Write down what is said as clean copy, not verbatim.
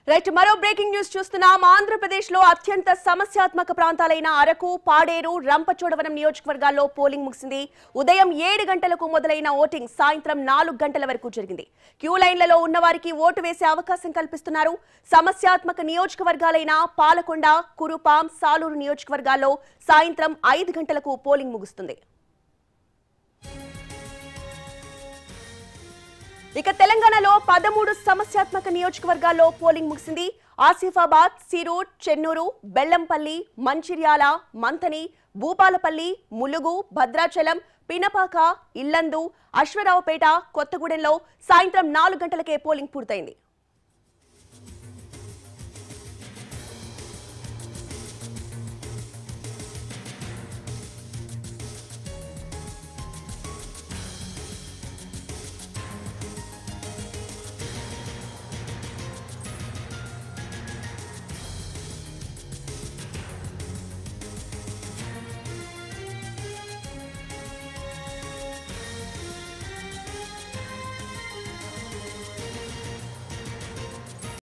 Right మరో breaking news చూస్తున్నాం. ఆంధ్రప్రదేశ్ లో అత్యంత సమస్యాత్మక ప్రాంతాలైన అరకు, పాడేరు, రంపచోడవరం నియోజకవర్గాల్లో పోలింగ్ ముగిసింది. ఉదయం 7 గంటలకు మొదలైన ఓటింగ్ సాయంత్రం 4 గంటల వరకు జరిగింది. క్యూ లైన్లలో ఉన్న వారికి ఓటు వేసే అవకాశం కల్పిస్తున్నారు. సమస్యాత్మక నియోజకవర్గాలైన పాలకొండ, కురుపాం, సాలూరు నియోజకవర్గాల్లో సాయంత్రం 5 గంటలకు పోలింగ్ ముగుస్తుంది. ఇక తెలంగాణలో 13 సమస్యాత్మక నియోజకవర్గాల్లో పోలింగ్ ముగిసింది. ఆసిఫాబాద్, సిరూర్, చెన్నూరు, బెల్లంపల్లి, మంచిర్యాల, మంథని, భూపాలపల్లి, ములుగు, భద్రాచలం, పినపాక, ఇల్లందు, అశ్వరావుపేట, కొత్తగూడెంలో సాయంత్రం 4 గంటలకే పోలింగ్ పూర్తయింది.